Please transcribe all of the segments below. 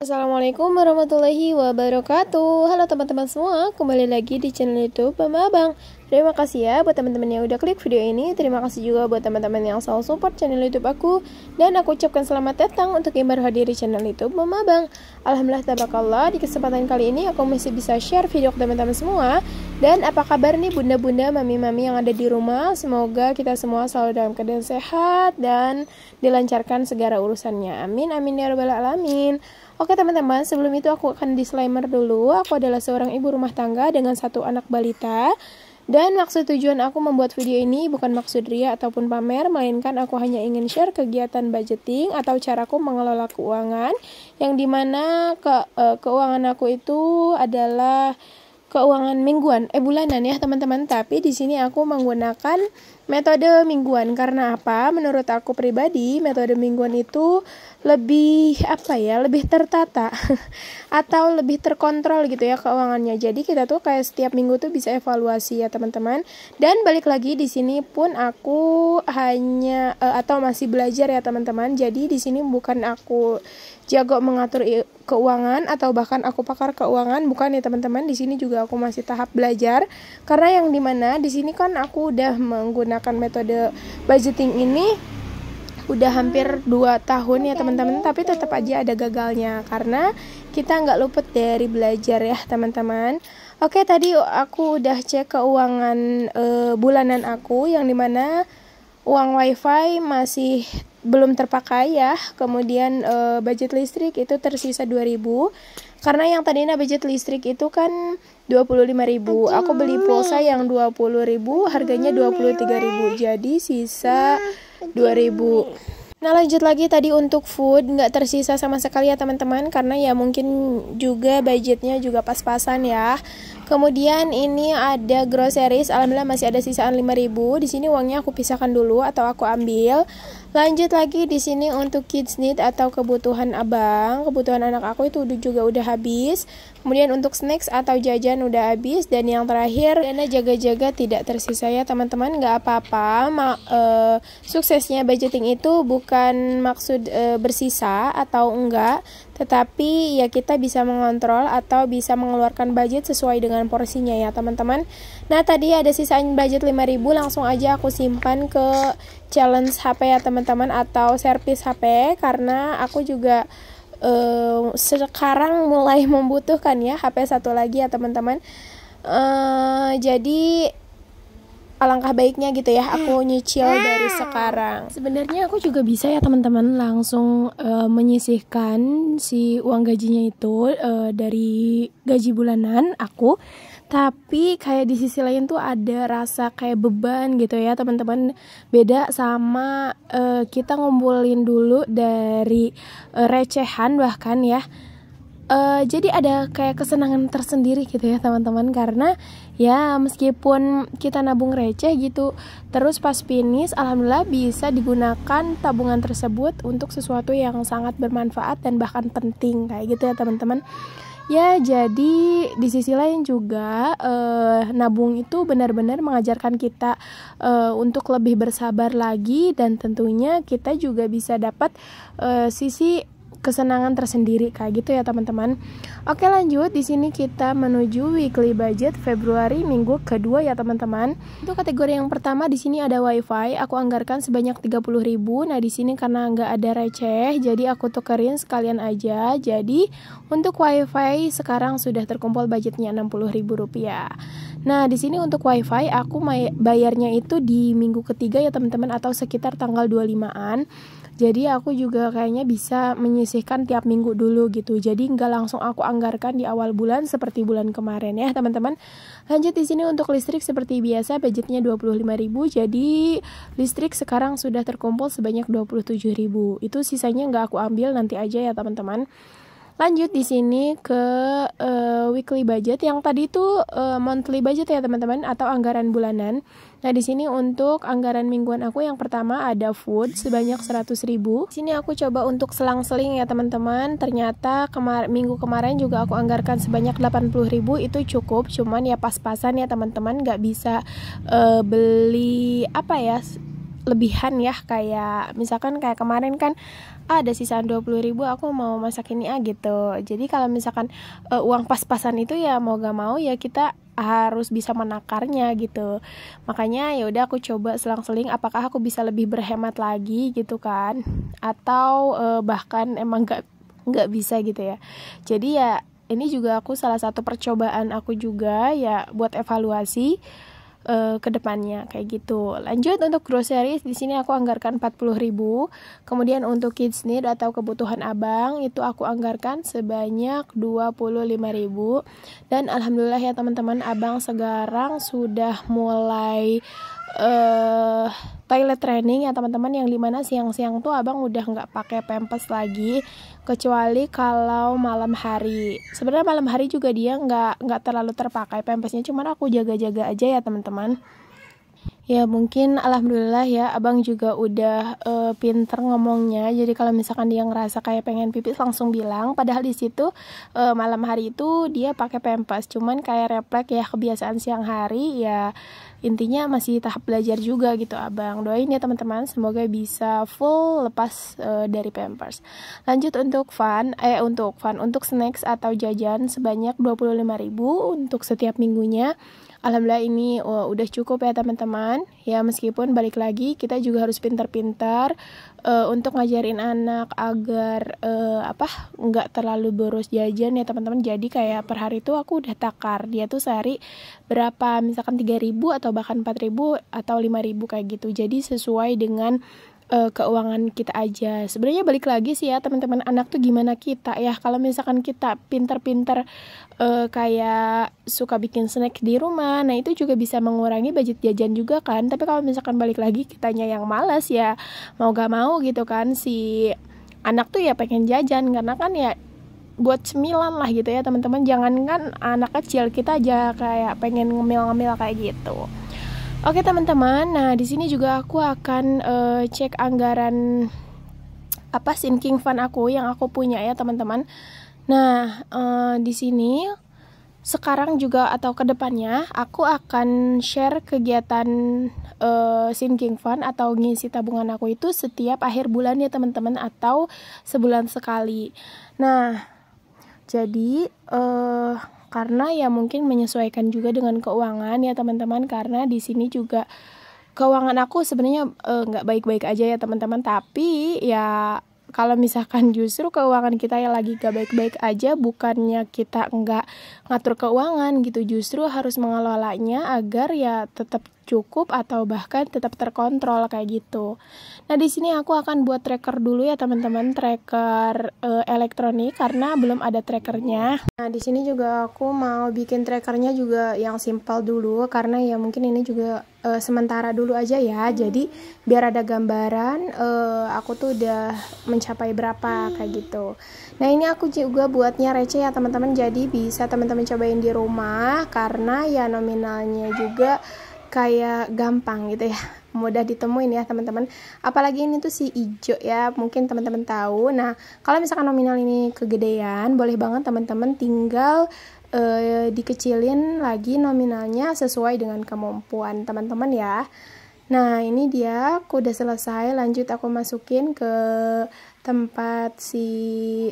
Assalamualaikum warahmatullahi wabarakatuh. Halo teman-teman semua, kembali lagi di channel YouTube Mama Abang. Terima kasih ya buat teman-teman yang udah klik video ini. Terima kasih juga buat teman-teman yang selalu support channel YouTube aku. Dan aku ucapkan selamat datang untuk yang baru hadir di channel YouTube Mama Abang. Alhamdulillah tabarakallah, di kesempatan kali ini aku masih bisa share video ke teman-teman semua. Dan apa kabar nih bunda-bunda, mami-mami yang ada di rumah? Semoga kita semua selalu dalam keadaan sehat dan dilancarkan segala urusannya. Amin amin ya rabbal alamin. Oke teman-teman, sebelum itu aku akan disclaimer dulu. Aku adalah seorang ibu rumah tangga dengan satu anak balita. Dan maksud tujuan aku membuat video ini bukan maksud ria ataupun pamer, melainkan aku hanya ingin share kegiatan budgeting atau caraku mengelola keuangan, yang dimana keuangan aku itu adalah keuangan bulanan ya teman-teman. Tapi di sini aku menggunakan metode mingguan. Karena apa? Menurut aku pribadi, metode mingguan itu lebih lebih tertata atau lebih terkontrol gitu ya keuangannya. Jadi kita tuh kayak setiap minggu tuh bisa evaluasi ya teman-teman. Dan balik lagi di sini pun aku hanya atau masih belajar ya teman-teman. Jadi di sini bukan aku jago mengatur keuangan atau bahkan aku pakar keuangan, bukan ya teman-teman. Di sini juga aku masih tahap belajar. Karena yang dimana di sini kan aku udah menggunakan metode budgeting ini udah hampir 2 tahun ya teman-teman, tapi tetap aja ada gagalnya karena kita nggak luput dari belajar ya teman-teman. Oke, tadi aku udah cek keuangan bulanan aku, yang dimana uang wifi masih belum terpakai ya. Kemudian budget listrik itu tersisa 2.000. Karena yang tadinya budget listrik itu kan 25.000. Aku beli pulsa yang 20.000, harganya 23.000. Jadi sisa 2.000. Nah lanjut lagi, tadi untuk food nggak tersisa sama sekali ya teman-teman, karena ya mungkin juga budgetnya juga pas-pasan ya. Kemudian ini ada groceries, alhamdulillah masih ada sisaan 5.000. Di sini uangnya aku pisahkan dulu atau aku ambil. Lanjut lagi di sini untuk kids need atau kebutuhan abang, kebutuhan anak aku itu juga udah habis. Kemudian untuk snacks atau jajan udah habis. Dan yang terakhir dana jaga-jaga tidak tersisa ya teman-teman. Nggak apa-apa, suksesnya budgeting itu bukan maksud bersisa atau enggak, tetapi ya kita bisa mengontrol atau bisa mengeluarkan budget sesuai dengan porsinya ya teman-teman. Nah tadi ada sisaan budget 5.000, langsung aja aku simpan ke challenge HP ya teman-teman atau servis HP, karena aku juga sekarang mulai membutuhkan ya HP satu lagi ya teman-teman. Jadi alangkah baiknya gitu ya aku nyicil dari sekarang. Sebenarnya aku juga bisa ya teman-teman langsung menyisihkan si uang gajinya itu dari gaji bulanan aku. Tapi kayak di sisi lain tuh ada rasa kayak beban gitu ya teman-teman. Beda sama kita ngumpulin dulu dari recehan bahkan ya. Jadi ada kayak kesenangan tersendiri gitu ya teman-teman, karena ya meskipun kita nabung receh gitu, terus pas finish alhamdulillah bisa digunakan tabungan tersebut untuk sesuatu yang sangat bermanfaat dan bahkan penting kayak gitu ya teman-teman. Ya jadi di sisi lain juga nabung itu benar-benar mengajarkan kita untuk lebih bersabar lagi, dan tentunya kita juga bisa dapat sisi kesenangan tersendiri kayak gitu ya teman-teman. Oke lanjut, di sini kita menuju weekly budget Februari minggu kedua ya teman-teman. Untuk kategori yang pertama di sini ada wifi, aku anggarkan sebanyak 30.000. Nah di sini karena nggak ada receh, jadi aku tukerin sekalian aja. Jadi untuk wifi sekarang sudah terkumpul budgetnya 60.000 rupiah. Nah di sini untuk wifi aku bayarnya itu di minggu ketiga ya teman-teman, atau sekitar tanggal 25-an. Jadi aku juga kayaknya bisa menyisihkan tiap minggu dulu gitu. Jadi nggak langsung aku anggarkan di awal bulan seperti bulan kemarin ya teman-teman. Lanjut di sini untuk listrik seperti biasa budgetnya 25.000. Jadi listrik sekarang sudah terkumpul sebanyak 27.000. Itu sisanya nggak aku ambil, nanti aja ya teman-teman. Lanjut di sini ke weekly budget, yang tadi itu monthly budget ya teman-teman atau anggaran bulanan. Nah di sini untuk anggaran mingguan aku yang pertama ada food sebanyak 100.000. Di sini aku coba untuk selang-seling ya teman-teman. Ternyata minggu kemarin juga aku anggarkan sebanyak 80.000, itu cukup. Cuman ya pas-pasan ya teman-teman, nggak bisa beli lebihan ya, kayak misalkan kayak kemarin kan ada sisaan 20.000, aku mau masak ini gitu. Jadi kalau misalkan uang pas-pasan itu ya mau gak mau ya kita harus bisa menakarnya gitu. Makanya ya udah aku coba selang-seling apakah aku bisa lebih berhemat lagi gitu kan, atau bahkan emang nggak bisa gitu ya. Jadi ya ini juga aku salah satu percobaan aku juga ya buat evaluasi ke depannya kayak gitu. Lanjut untuk groceries, di sini aku anggarkan 40.000. Kemudian untuk kids need atau kebutuhan abang itu aku anggarkan sebanyak 25.000. Dan alhamdulillah ya teman-teman, abang sekarang sudah mulai toilet training ya teman-teman, yang dimana siang-siang tuh abang udah nggak pakai pampers lagi kecuali kalau malam hari. Sebenarnya malam hari juga dia nggak terlalu terpakai pampersnya, cuman aku jaga-jaga aja ya teman-teman. Ya mungkin alhamdulillah ya abang juga udah pinter ngomongnya. Jadi kalau misalkan dia ngerasa kayak pengen pipis langsung bilang. Padahal di situ malam hari itu dia pakai pampers. Cuman kayak refleks ya kebiasaan siang hari ya. Intinya masih tahap belajar juga gitu abang. Doain ya teman-teman, semoga bisa full lepas dari pampers. Lanjut untuk untuk snacks atau jajan sebanyak 25.000 untuk setiap minggunya. Alhamdulillah ini udah cukup ya teman-teman. Ya meskipun balik lagi kita juga harus pintar-pintar untuk ngajarin anak agar nggak terlalu boros jajan ya teman-teman. Jadi kayak per hari itu aku udah takar dia tuh sehari berapa, misalkan 3.000 atau bahkan 4.000 atau 5.000 kayak gitu. Jadi sesuai dengan keuangan kita aja. Sebenarnya balik lagi sih ya teman-teman, anak tuh gimana kita ya. Kalau misalkan kita pinter-pinter kayak suka bikin snack di rumah, nah itu juga bisa mengurangi budget jajan juga kan. Tapi kalau misalkan balik lagi kitanya yang malas ya mau gak mau gitu kan, si anak tuh ya pengen jajan karena kan ya buat cemilan lah gitu ya teman-teman. Jangan kan anak kecil, kita aja kayak pengen ngemil-ngemil kayak gitu. Oke teman-teman, nah di sini juga aku akan cek anggaran sinking fund aku yang aku punya ya teman-teman. Nah di sini sekarang juga atau kedepannya aku akan share kegiatan sinking fund atau ngisi tabungan aku itu setiap akhir bulan ya teman-teman, atau sebulan sekali. Nah jadi karena ya mungkin menyesuaikan juga dengan keuangan ya teman-teman, karena di sini juga keuangan aku sebenarnya nggak baik-baik aja ya teman-teman. Tapi ya kalau misalkan justru keuangan kita yang lagi gak baik-baik aja, bukannya kita nggak ngatur keuangan gitu, justru harus mengelolanya agar ya tetap cukup atau bahkan tetap terkontrol kayak gitu. Nah di sini aku akan buat tracker dulu ya teman-teman, tracker elektronik karena belum ada trackernya. Nah di sini juga aku mau bikin trackernya juga yang simpel dulu karena ya mungkin ini juga sementara dulu aja ya. Jadi biar ada gambaran aku tuh udah mencapai berapa kayak gitu. Nah ini aku juga buatnya receh ya teman-teman, jadi bisa teman-teman cobain di rumah karena ya nominalnya juga kayak gampang gitu ya, mudah ditemuin ya teman-teman. Apalagi ini tuh si ijo ya, mungkin teman-teman tahu. Nah kalau misalkan nominal ini kegedean, boleh banget teman-teman tinggal dikecilin lagi nominalnya sesuai dengan kemampuan teman-teman ya. Nah ini dia, aku udah selesai. Lanjut aku masukin ke tempat si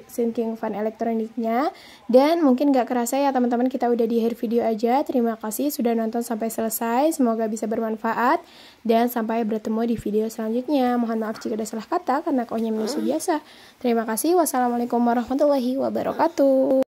sinking fund elektroniknya. Dan mungkin gak kerasa ya teman-teman, kita udah di akhir video aja. Terima kasih sudah nonton sampai selesai, semoga bisa bermanfaat. Dan sampai bertemu di video selanjutnya. Mohon maaf jika ada salah kata karena kaunya manusia biasa. Terima kasih, wassalamualaikum warahmatullahi wabarakatuh.